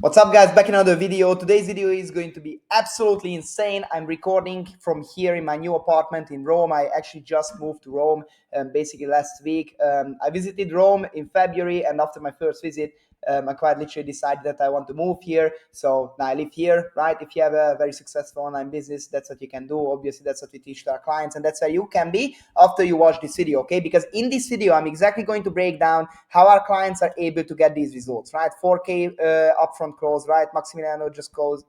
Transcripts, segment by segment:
What's up, guys? Back in another video. Today's video is going to be absolutely insane. I'm recording from here in my new apartment in Rome. I actually just moved to Rome basically last week. I visited Rome in February, and after my first visit, I quite literally decided that I want to move here. So now I live here, right? If you have a very successful online business, that's what you can do. Obviously, that's what we teach to our clients, and that's where you can be after you watch this video, okay? Because in this video, I'm exactly going to break down how our clients are able to get these results, right? 4K upfront close, right? Maximiliano just closed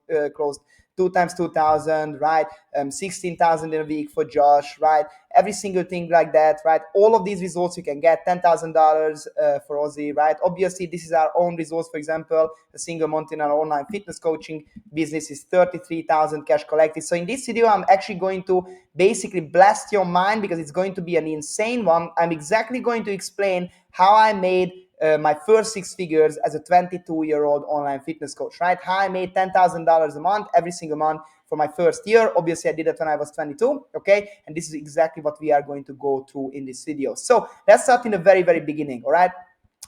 2 times 2,000, right? 16,000 in a week for Josh, right? Every single thing like that, right? All of these results you can get $10,000 for Aussie, right? Obviously, this is our own results. For example, a single month in our online fitness coaching business is 33,000 cash collected. So in this video, I'm actually going to basically blast your mind because it's going to be an insane one. I'm exactly going to explain how I made my first 6 figures as a 22-year-old online fitness coach, right? How I made $10,000 a month every single month for my first year. Obviously, I did it when I was 22, okay? And this is exactly what we are going to go through in this video. So let's start in the very, very beginning, all right?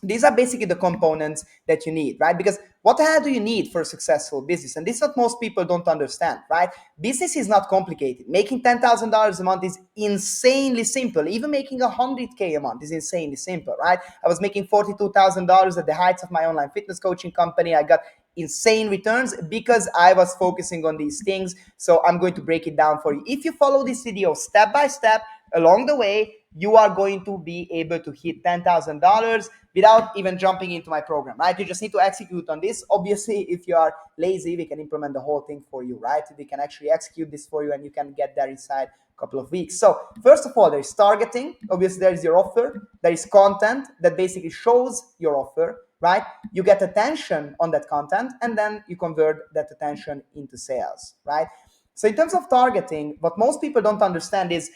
These are basically the components that you need, right? Because what the hell do you need for a successful business? And this is what most people don't understand, right? Business is not complicated. Making $10,000 a month is insanely simple. Even making 100K a month is insanely simple, right? I was making $42,000 at the heights of my online fitness coaching company. I got insane returns because I was focusing on these things. So I'm going to break it down for you. If you follow this video step by step along the way, you are going to be able to hit $10,000 without even jumping into my program, right? You just need to execute on this. Obviously, if you are lazy, we can implement the whole thing for you, right? We can actually execute this for you and you can get there inside a couple of weeks. So first of all, there is targeting. Obviously, there is your offer. There is content that basically shows your offer, right? You get attention on that content and then you convert that attention into sales, right? So in terms of targeting, what most people don't understand is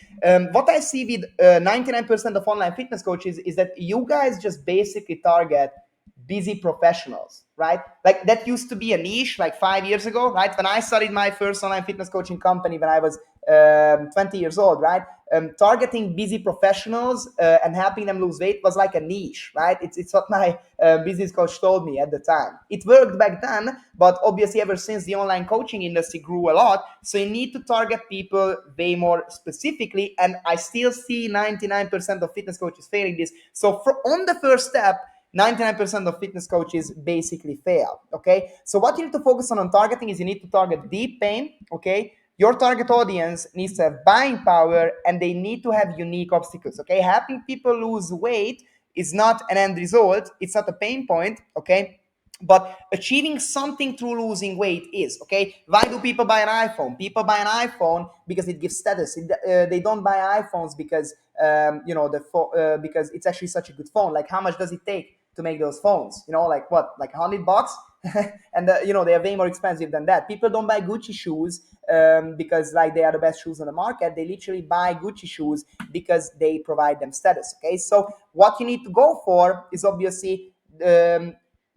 what I see with 99% of online fitness coaches is that you guys just basically target busy professionals, right? Like that used to be a niche like 5 years ago, right? When I started my first online fitness coaching company when I was 20 years old, right? Targeting busy professionals and helping them lose weight was like a niche, right? It's what my business coach told me at the time. It worked back then, but obviously ever since the online coaching industry grew a lot, so you need to target people way more specifically. And I still see 99% of fitness coaches failing this. So on the first step, 99% of fitness coaches basically fail, okay? So what you need to focus on targeting is you need to target deep pain, okay? Your target audience needs to have buying power and they need to have unique obstacles, okay? Helping people lose weight is not an end result, it's not a pain point, okay? But achieving something through losing weight is, okay? Why do people buy an iPhone? People buy an iPhone because it gives status. They don't buy iPhones because because it's actually such a good phone. Like, how much does it take to make those phones? Like what, like $100? And they are way more expensive than that. People don't buy Gucci shoes because like they are the best shoes on the market. They literally buy Gucci shoes because they provide them status, okay? So what you need to go for is obviously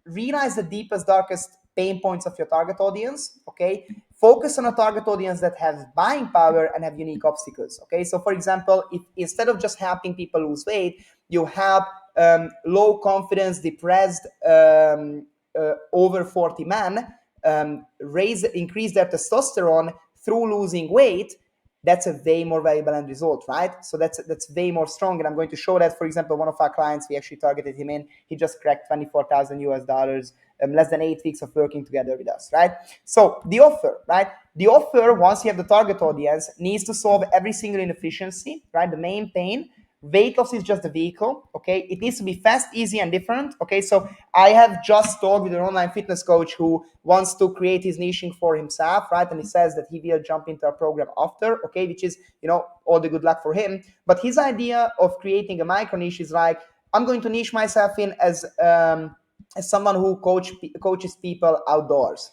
realize the deepest, darkest pain points of your target audience, okay? Focus on a target audience that has buying power and have unique obstacles, okay? So for example, if instead of just helping people lose weight, you help low confidence, depressed, over 40 men increase their testosterone through losing weight, that's a way more valuable end result, right? So that's way more strong. And I'm going to show that. For example, one of our clients, we actually targeted him in. He just cracked 24,000 US dollars, less than 8 weeks of working together with us, right? So the offer, right? The offer, once you have the target audience, needs to solve every single inefficiency, right? The main pain. Weight loss is just the vehicle, okay? It needs to be fast, easy, and different, okay? So I have just talked with an online fitness coach who wants to create his niching for himself, right? And he says that he will jump into our program after, okay? Which is, all the good luck for him. But his idea of creating a micro niche is like, I'm going to niche myself in as someone who coaches people outdoors,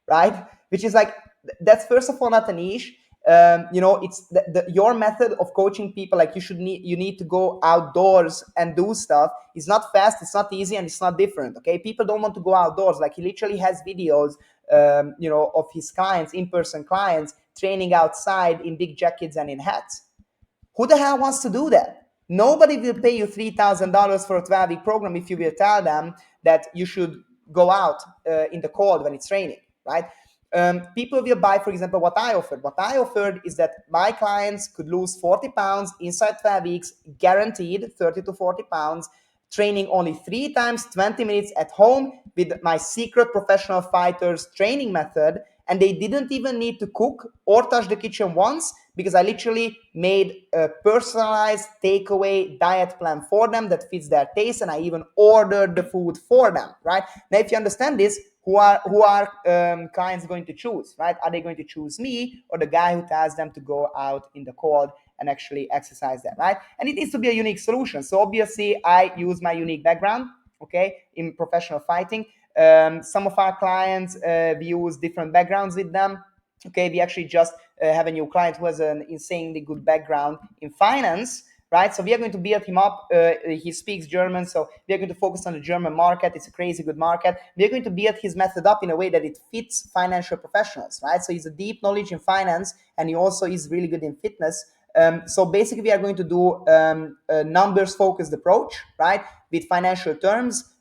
right? Which is like, that's first of all not a niche. It's your method of coaching people. Like you need to go outdoors and do stuff. It's not fast, it's not easy, and it's not different, okay? People don't want to go outdoors. Like, he literally has videos of his clients, in-person clients, training outside in big jackets and in hats. Who the hell wants to do that? Nobody will pay you $3,000 for a 12-week program if you will tell them that you should go out in the cold when it's raining, right? People will buy, for example, what I offered. What I offered is that my clients could lose 40 pounds inside 12 weeks, guaranteed 30 to 40 pounds, training only 3 times 20 minutes at home with my secret professional fighters training method. And they didn't even need to cook or touch the kitchen once, because I literally made a personalized takeaway diet plan for them that fits their taste, and I even ordered the food for them, right? Now, if you understand this, who are clients going to choose, right? Are they going to choose me or the guy who tells them to go out in the cold and actually exercise that, right? And it needs to be a unique solution. So obviously, I use my unique background, okay, in professional fighting. Some of our clients, we use different backgrounds with them. Okay, we actually just have a new client who has an insanely good background in finance, right? So we are going to build him up. He speaks German, so we are going to focus on the German market. It's a crazy good market. We are going to build his method up in a way that it fits financial professionals, right? So he's a deep knowledge in finance, and he also is really good in fitness. So basically, we are going to do a numbers-focused approach, right, with financial terms.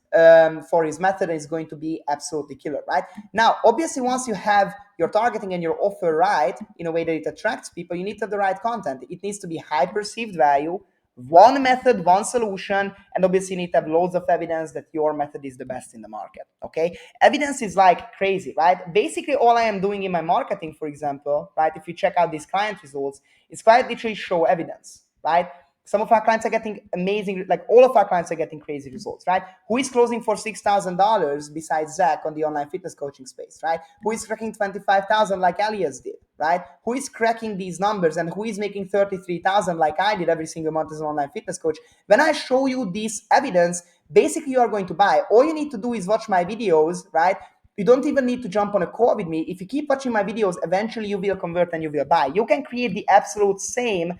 For his method is going to be absolutely killer, right? Now, obviously, once you have your targeting and your offer right in a way that it attracts people, you need to have the right content. It needs to be high perceived value, one method, one solution, and obviously you need to have loads of evidence that your method is the best in the market, okay? Evidence is like crazy, right? Basically, all I am doing in my marketing, for example, right, if you check out these client results, it's quite literally show evidence, right? Some of our clients are getting amazing, like all of our clients are getting crazy results, right? Who is closing for $6,000 besides Zach on the online fitness coaching space, right? Who is cracking 25,000 like Elias did, right? Who is cracking these numbers and who is making 33,000 like I did every single month as an online fitness coach? When I show you this evidence, basically you are going to buy. All you need to do is watch my videos, right? You don't even need to jump on a call with me. If you keep watching my videos, eventually you will convert and you will buy. You can create the absolute same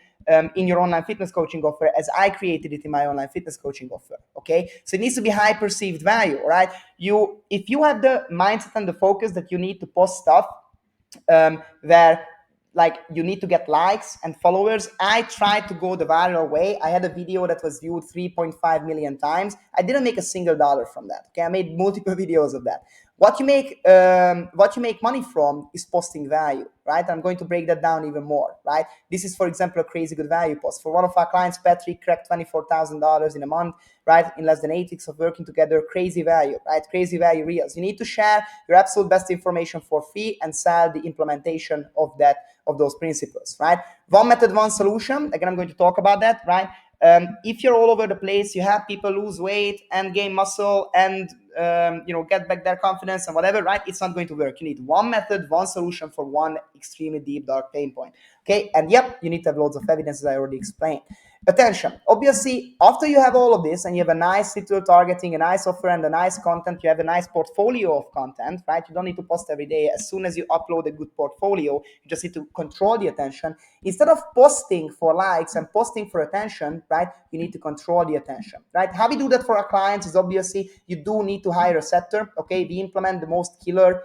in your online fitness coaching offer as I created it in my online fitness coaching offer. Okay, so it needs to be high perceived value. All right, if you have the mindset and the focus that you need to post stuff where like you need to get likes and followers, I tried to go the viral way. I had a video that was viewed 3.5 million times. I didn't make a single dollar from that. Okay, I made multiple videos of that. What you make money from is posting value, right? I'm going to break that down even more, right? This is, for example, a crazy good value post. For one of our clients, Patrick cracked $24,000 in a month, right? In less than 8 weeks of working together. Crazy value, right? Crazy value reels. You need to share your absolute best information for free and sell the implementation of those principles, right? One method, one solution. Again, I'm going to talk about that, right? If you're all over the place, you have people lose weight and gain muscle and get back their confidence and whatever, right? It's not going to work. You need one method, one solution for one extremely deep dark pain point. Okay, and yep, you need to have loads of evidence, as I already explained. Attention. Obviously, after you have all of this and you have a nice little targeting, a nice offer, and a nice content, you have a nice portfolio of content, right? You don't need to post every day. As soon as you upload a good portfolio, you just need to control the attention. Instead of posting for likes and posting for attention, right? You need to control the attention, right? How we do that for our clients is obviously you do need to hire a setter. Okay, we implement the most killer,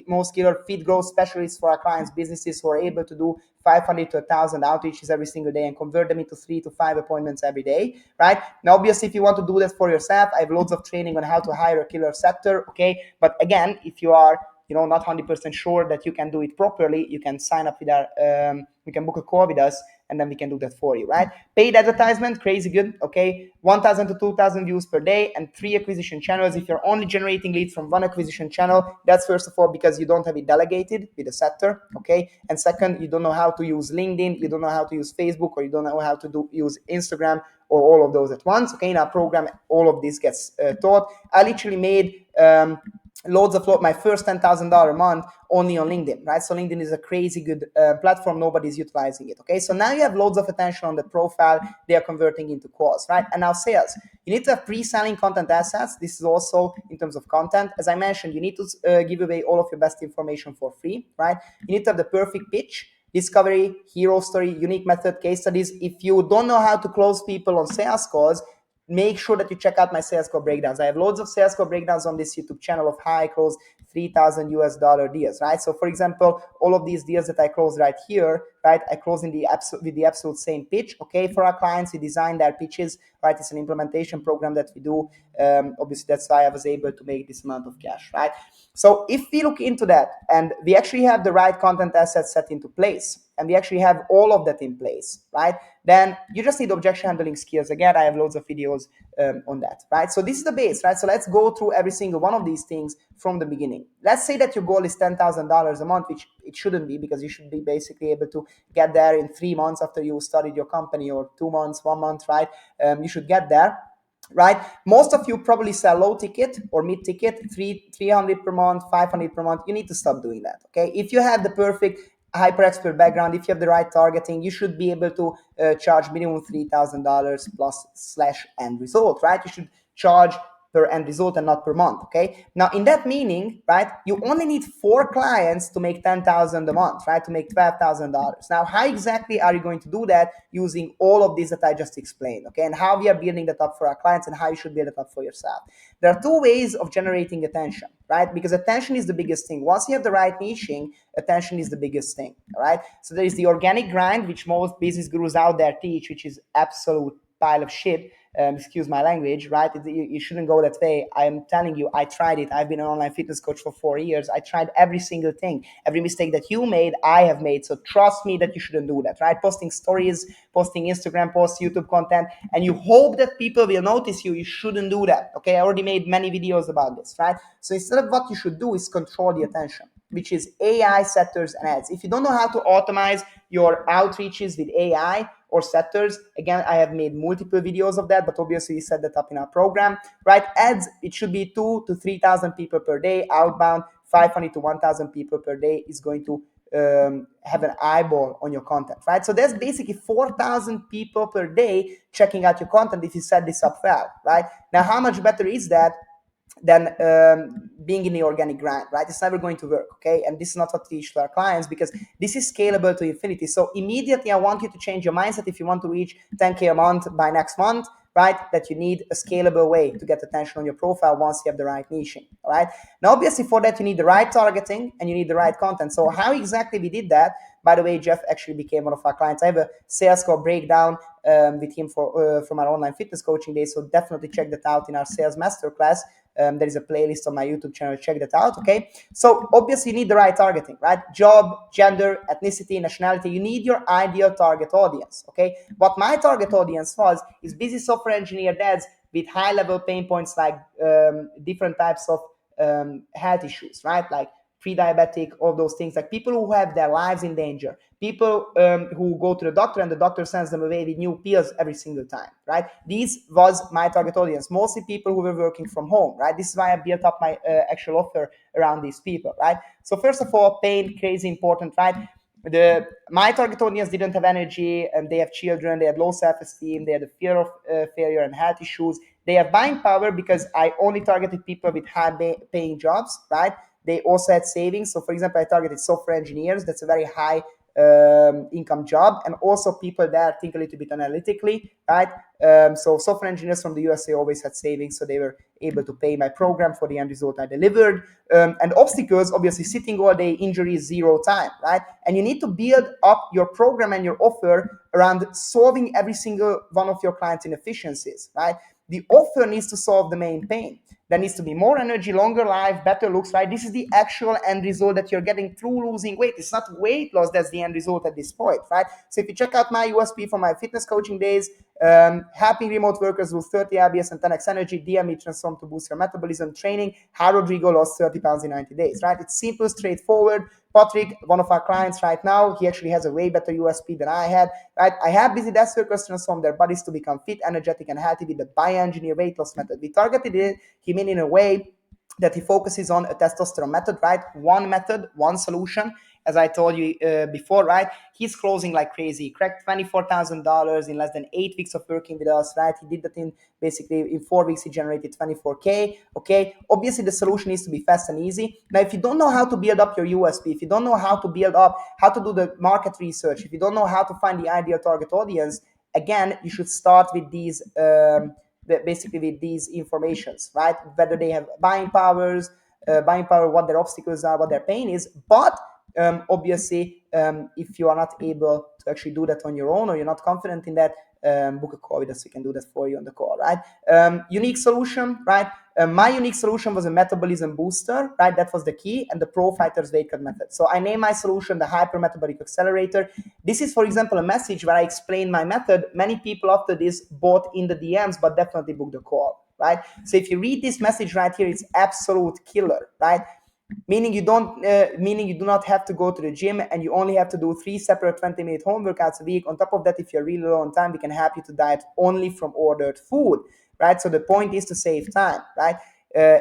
most killer fit growth specialists for our clients' businesses who are able to do 500 to 1,000 outreaches every single day and convert them into 3 to 5 appointments every day, right? Now, obviously, if you want to do that for yourself, I have loads of training on how to hire a killer setter, okay? But again, if you are not 100% sure that you can do it properly, you can sign up with our, you can book a call with us, and then we can do that for you, right? Paid advertisement, crazy good, okay? 1,000 to 2,000 views per day and 3 acquisition channels. If you're only generating leads from 1 acquisition channel, that's first of all because you don't have it delegated with a setter, okay? And second, you don't know how to use LinkedIn, you don't know how to use Facebook, or you don't know how to use Instagram, or all of those at once, okay? In our program, all of this gets taught. I literally made my first $10,000 a month only on LinkedIn, right? So LinkedIn is a crazy good platform. Nobody's utilizing it, okay? So now you have loads of attention on the profile. They are converting into calls, right? And now sales. You need to have pre-selling content assets. This is also in terms of content. As I mentioned, you need to give away all of your best information for free, right? You need to have the perfect pitch, discovery, hero story, unique method, case studies. If you don't know how to close people on sales calls, make sure that you check out my sales call breakdowns. I have loads of sales call breakdowns on this YouTube channel of how I close $3,000 deals, right? So for example, all of these deals that I closed right here, right, I close in the with the absolute same pitch, okay, for our clients. We design their pitches, right? It's an implementation program that we do. Obviously, that's why I was able to make this amount of cash, right? So if we look into that and we actually have the right content assets set into place, and we actually have all of that in place, right, then you just need objection handling skills. Again, I have loads of videos on that, right? So this is the base, right? So let's go through every single one of these things from the beginning. Let's say that your goal is $10,000 a month, which it shouldn't be, because you should be basically able to get there in 3 months after you started your company, or 2 months, 1 month, right? You should get there, right? Most of you probably sell low ticket or mid ticket, 300 per month, 500 per month. You need to stop doing that, okay? If you have the perfect hyper expert background, if you have the right targeting, you should be able to charge minimum $3,000 plus slash end result, right? You should charge per end result and not per month, okay? Now, in that meaning, right, you only need 4 clients to make $10,000 a month, right, to make $12,000. Now, how exactly are you going to do that using all of these that I just explained, okay? And how we are building that up for our clients and how you should build it up for yourself. There are 2 ways of generating attention, right? Because attention is the biggest thing. Once you have the right niching, attention is the biggest thing, all right? So there is the organic grind, which most business gurus out there teach, which is absolute pile of shit. Excuse my language, right? You shouldn't go that way. I'm telling you, I tried it. I've been an online fitness coach for 4 years. I tried every single thing. Every mistake that you made, I have made. So trust me that you shouldn't do that, right? Posting stories, posting Instagram posts, YouTube content, and you hope that people will notice you. You shouldn't do that, okay? I already made many videos about this, right? So instead of what you should do is control the attention, which is AI, setters, and ads. If you don't know how to automate your outreaches with AI or setters, again, I have made multiple videos of that, but obviously we set that up in our program, right? Ads, it should be 2,000 to 3,000 people per day. Outbound, 500 to 1,000 people per day is going to have an eyeball on your content, right? So there's basically 4,000 people per day checking out your content if you set this up well, right? Now, how much better is that than being in the organic grind, right? It's never going to work, okay? And this is not what we teach to our clients, because this is scalable to infinity. So immediately I want you to change your mindset if you want to reach 10K a month by next month, right? That you need a scalable way to get attention on your profile once you have the right niching, all right? Now, obviously for that, you need the right targeting and you need the right content. So how exactly we did that? By the way, Jeff actually became one of our clients. I have a sales call breakdown with him from our online fitness coaching days. So definitely check that out in our sales masterclass. There is a playlist on my YouTube channel. Check that out, okay? So obviously you need the right targeting, right? Job, gender, ethnicity, nationality. You need your ideal target audience, okay? What my target audience was is busy software engineer dads with high-level pain points like different types of health issues, right? Like pre-diabetic, all those things, like people who have their lives in danger, people who go to the doctor and the doctor sends them away with new pills every single time, right? This was my target audience, mostly people who were working from home, right? This is why I built up my actual offer around these people, right? So first of all, pain, crazy important, right? My target audience didn't have energy, and they have children, they had low self-esteem, they had a fear of failure and health issues. They have buying power because I only targeted people with high paying jobs, right? They also had savings. So for example, I targeted software engineers. That's a very high income job, and also people that think a little bit analytically, right? So software engineers from the USA always had savings, so they were able to pay my program for the end result I delivered. And obstacles, obviously sitting all day, injuries, zero time, right? And you need to build up your program and your offer around solving every single one of your clients' inefficiencies, right? The offer needs to solve the main pain. There needs to be more energy, longer life, better looks, right? This is the actual end result that you're getting through losing weight. It's not weight loss that's the end result at this point, right? So if you check out my USP from my fitness coaching days, helping remote workers lose 30 IBS and 10x energy, DME transform to boost your metabolism, training, how Rodrigo lost 30 pounds in 90 days, right? It's simple, straightforward. Patrick, one of our clients right now, he actually has a way better USP than I had, right? I have busy desk workers transform their bodies to become fit, energetic, and healthy with the bioengineer weight loss method. We targeted him in a way that he focuses on a testosterone method, right? One method, one solution. As I told you before, right? He's closing like crazy. He cracked $24,000 in less than 8 weeks of working with us, right? He did that in basically in 4 weeks. He generated 24K. Okay. Obviously, the solution needs to be fast and easy. Now, if you don't know how to build up your USP, if you don't know how to build up, how to do the market research, if you don't know how to find the ideal target audience, again, you should start with these basically with these informations, right? Whether they have buying power, what their obstacles are, what their pain is. But obviously, if you are not able to actually do that on your own, or you're not confident in that, book a call with us. We can do that for you on the call, right? Unique solution, right? My unique solution was a metabolism booster, right? That was the key, and the Pro Fighters weight cut method. So I named my solution the Hypermetabolic Accelerator. This is, for example, a message where I explain my method. Many people after this bought in the DMs, but definitely booked the call, right? So if you read this message right here, it's absolute killer, right? Meaning you do not have to go to the gym, and you only have to do 3 separate 20-minute home workouts a week. On top of that, if you're really low on time, we can help you to diet only from ordered food, right? So the point is to save time, right?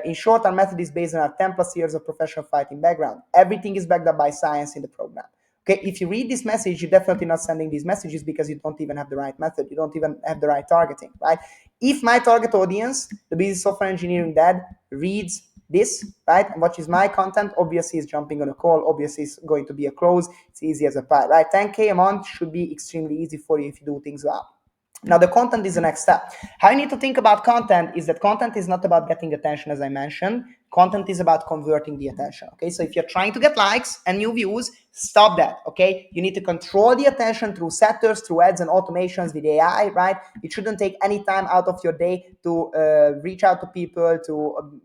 In short, our method is based on our 10 plus years of professional fighting background. Everything is backed up by science in the program. Okay, if you read this message, you're definitely not sending these messages because you don't even have the right method. You don't even have the right targeting, right? If my target audience, the busy software engineering dad, reads this, right, and watches my content, obviously is jumping on a call, obviously it's going to be a close. It's easy as a pie, right? 10K a month should be extremely easy for you if you do things well. Now, the content is the next step. How you need to think about content is that content is not about getting attention, as I mentioned. Content is about converting the attention, okay? So if you're trying to get likes and new views, stop that, okay? You need to control the attention through setters, through ads and automations with AI, right? It shouldn't take any time out of your day to reach out to people, to,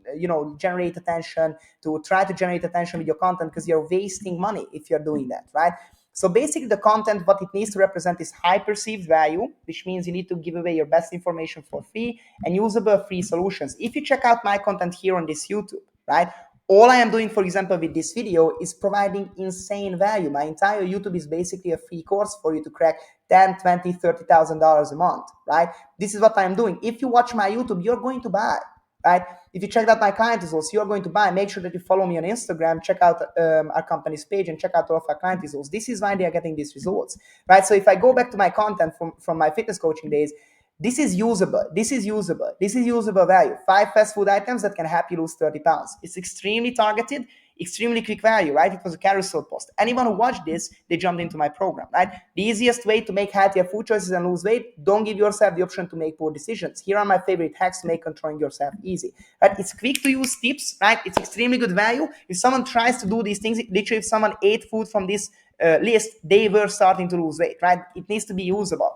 generate attention, to try to generate attention with your content, because you're wasting money if you're doing that, right? So basically the content, what it needs to represent is high perceived value, which means you need to give away your best information for free and usable free solutions. If you check out my content here on this YouTube, right? All I am doing, for example, with this video is providing insane value. My entire YouTube is basically a free course for you to crack $10, $20, $30,000 a month, right? This is what I'm doing. If you watch my YouTube, you're going to buy, right? If you check out my client results, you're going to buy. Make sure that you follow me on Instagram, check out our company's page, and check out all of our client results. This is why they are getting these results, right? So if I go back to my content from my fitness coaching days, this is usable. This is usable. This is usable value. 5 fast food items that can help you lose 30 pounds. It's extremely targeted, extremely quick value, right? It was a carousel post. Anyone who watched this, they jumped into my program, right? The easiest way to make healthier food choices and lose weight, don't give yourself the option to make poor decisions. Here are my favorite hacks to make controlling yourself easy, right? It's quick to use tips, right? It's extremely good value. If someone tries to do these things, literally if someone ate food from this list, they were starting to lose weight, right? It needs to be usable.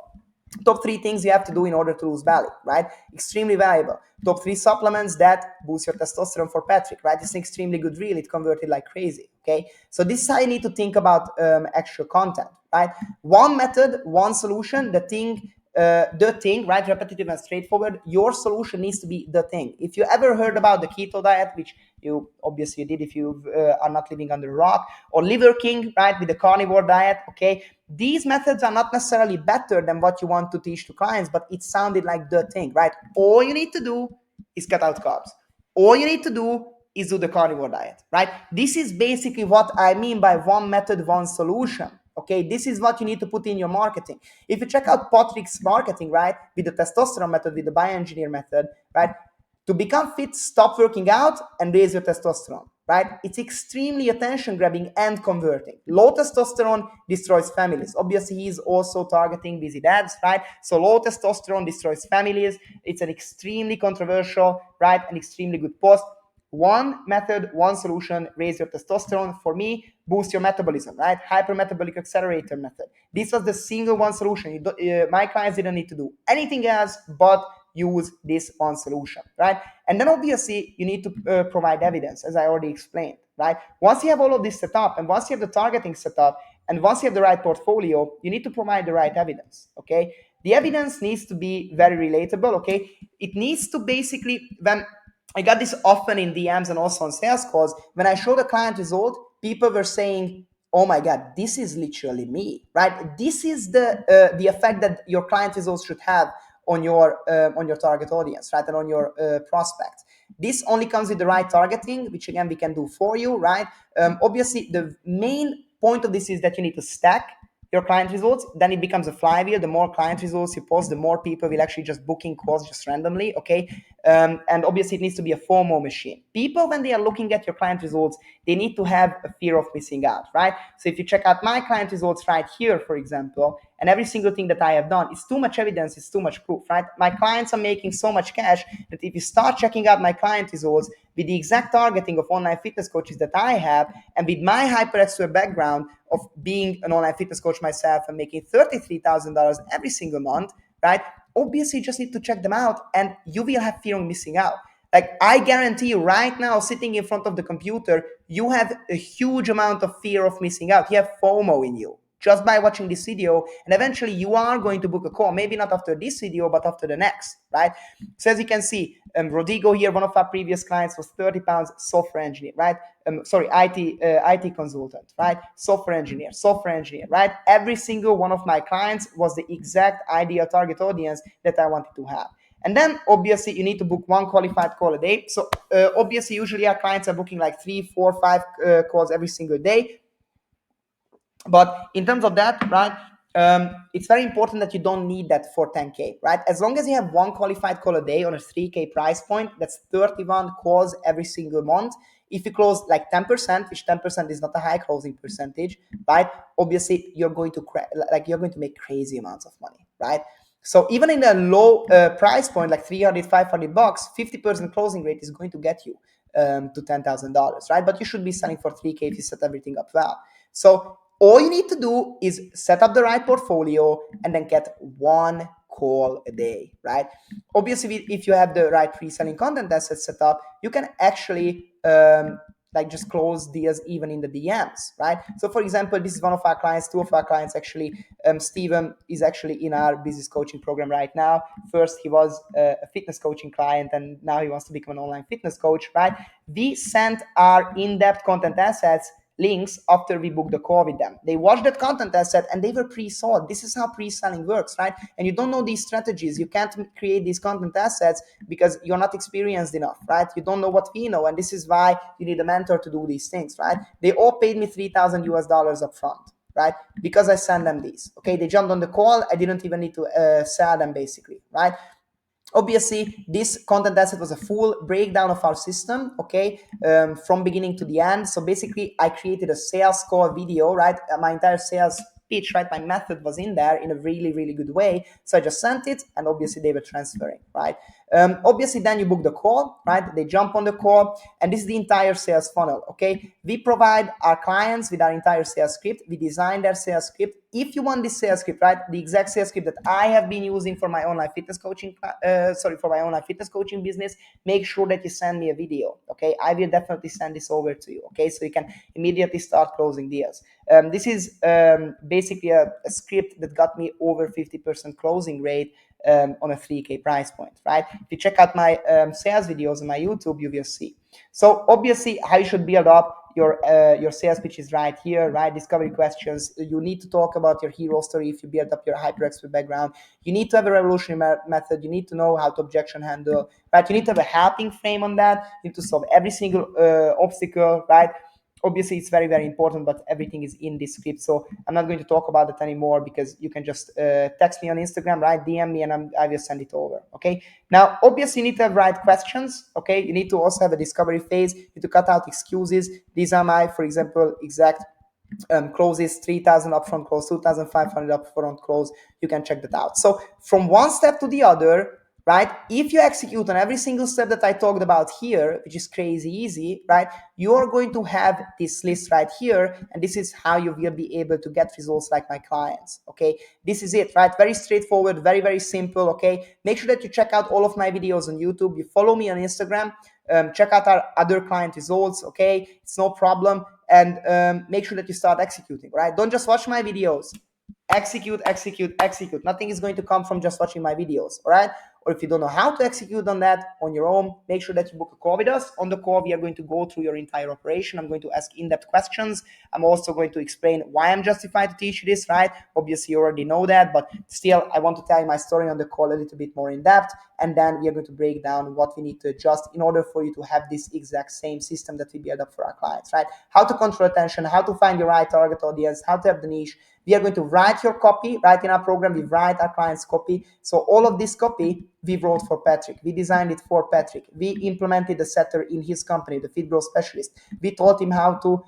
Top 3 things you have to do in order to lose belly, right? Extremely valuable. Top 3 supplements that boost your testosterone for Patrick, right? It's an extremely good reel. It converted like crazy, okay? So this is how you need to think about extra content, right? One method, one solution, the thing, right? Repetitive and straightforward. Your solution needs to be the thing. If you ever heard about the keto diet, which you obviously did if you are not living under a rock, or Liver King, right, with the carnivore diet, okay? These methods are not necessarily better than what you want to teach to clients, but it sounded like the thing, right? All you need to do is cut out carbs. All you need to do is do the carnivore diet, right? This is basically what I mean by one method, one solution. Okay, this is what you need to put in your marketing. If you check out Patrick's marketing, right, with the testosterone method, with the bioengineer method, right, to become fit, stop working out and raise your testosterone, right? It's extremely attention grabbing and converting. Low testosterone destroys families. Obviously, he's also targeting busy dads, right? So low testosterone destroys families. It's an extremely controversial, right, and extremely good post. One method, one solution, raise your testosterone. For me, boost your metabolism, right? Hypermetabolic accelerator method. This was the single one solution. My clients didn't need to do anything else but use this one solution, right? And then obviously you need to provide evidence, as I already explained, right? Once you have all of this set up, and once you have the targeting set up, and once you have the right portfolio, you need to provide the right evidence, okay? The evidence needs to be very relatable, okay? It needs to basically, when I got this often in DMs and also on sales calls, when I show the client result, people were saying, oh my God, this is literally me, right? This is the effect that your client results should have on your target audience, right, and on your prospects. This only comes with the right targeting, which again we can do for you, right? Obviously, the main point of this is that you need to stack your client results. Then it becomes a flywheel. The more client results you post, the more people will actually just booking calls just randomly. Okay, And obviously it needs to be a FOMO machine. People, when they are looking at your client results, they need to have a fear of missing out, right? So if you check out my client results right here, for example, and every single thing that I have done, it's too much evidence, it's too much proof, right? My clients are making so much cash that if you start checking out my client results with the exact targeting of online fitness coaches that I have, and with my HyperXpert background of being an online fitness coach myself and making $33,000 every single month, right? Obviously, you just need to check them out and you will have fear of missing out. Like, I guarantee you right now, sitting in front of the computer, you have a huge amount of fear of missing out. You have FOMO in you just by watching this video, and eventually you are going to book a call, maybe not after this video, but after the next, right? So as you can see, Rodrigo here, one of our previous clients, was 30 pounds, software engineer, right? IT consultant, right? Software engineer, right? Every single one of my clients was the exact ideal target audience that I wanted to have. And then obviously you need to book one qualified call a day. So obviously usually our clients are booking like 3, 4, 5 calls every single day. But in terms of that, right, it's very important that you don't need that for 10K, right? As long as you have one qualified call a day on a 3K price point, that's 31 calls every single month. If you close like 10%, which 10% is not a high closing percentage, right? Obviously, you're going to you're going to make crazy amounts of money, right? So even in a low price point, like 300, 500 bucks, 50% closing rate is going to get you to $10,000, right? But you should be selling for 3K if you set everything up well. So all you need to do is set up the right portfolio and then get one call a day, right? Obviously, if you have the right pre-selling content assets set up, you can actually just close deals even in the DMs, right? So for example, this is one of our clients, two of our clients actually. Steven is actually in our business coaching program right now. First, he was a fitness coaching client, and now he wants to become an online fitness coach, right? We sent our in-depth content assets links after we booked the call with them. They watched that content asset and they were pre-sold. This is how pre-selling works, right? And you don't know these strategies. You can't create these content assets because you're not experienced enough, right? You don't know what we know. And this is why you need a mentor to do these things, right? They all paid me $3,000 up front, right? Because I sent them these. Okay, they jumped on the call. I didn't even need to sell them, basically, right? Obviously, this content asset was a full breakdown of our system, okay, from beginning to the end. So basically, I created a sales call video, right? My entire sales pitch, right? My method was in there in a really, really good way. So I just sent it, and obviously they were transferring, right? Obviously, then you book the call, right? They jump on the call, and this is the entire sales funnel, okay? We provide our clients with our entire sales script. We design their sales script. If you want this sales script, right, the exact sales script that I have been using for my online fitness coaching, for my online fitness coaching business, make sure that you send me a video, okay? I will definitely send this over to you, okay? So you can immediately start closing deals. This is basically a script that got me over 50% closing rate on a 3K price point, right? If you check out my sales videos on my YouTube, you will see. So obviously, how you should build up your sales pitch is right here, right? Discovery questions. You need to talk about your hero story if you build up your HyperXpert background. You need to have a revolutionary method. You need to know how to objection handle, right? You need to have a helping frame on that. You need to solve every single obstacle, right? Obviously, it's very, very important, but everything is in this script. So I'm not going to talk about that anymore because you can just text me on Instagram, right? DM me, and I will send it over, okay? Now, obviously, you need to have right questions, okay? You need to also have a discovery phase. You need to cut out excuses. These are my, for example, exact closes, 3,000 upfront close, 2,500 upfront close. You can check that out. So from one step to the other, right? If you execute on every single step that I talked about here, which is crazy easy, right? You're going to have this list right here, and this is how you will be able to get results like my clients, okay? This is it, right? Very straightforward, very, very simple, okay? Make sure that you check out all of my videos on YouTube. You follow me on Instagram. Check out our other client results, okay? It's no problem. And make sure that you start executing, right? Don't just watch my videos. Execute, execute, execute. Nothing is going to come from just watching my videos, all right? Or if you don't know how to execute on that on your own, make sure that you book a call with us. On the call, we are going to go through your entire operation. I'm going to ask in-depth questions. I'm also going to explain why I'm justified to teach you this, right? Obviously, you already know that, but still, I want to tell you my story on the call a little bit more in depth. and then we are going to break down what we need to adjust in order for you to have this exact same system that we build up for our clients, right? How to control attention, how to find your right target audience, how to have the niche. We are going to write your copy, right? In our program, we write our clients' copy. So all of this copy we wrote for Patrick. We designed it for Patrick. We implemented the setter in his company, the Fit Growth Specialist. We taught him how to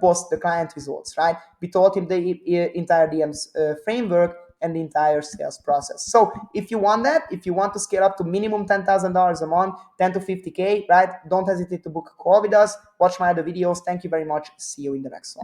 post the client results, right? We taught him the entire DMs framework and the entire sales process. So if you want that, if you want to scale up to minimum $10,000 a month, 10 to 50K, right? Don't hesitate to book a call with us. Watch my other videos. Thank you very much. See you in the next one.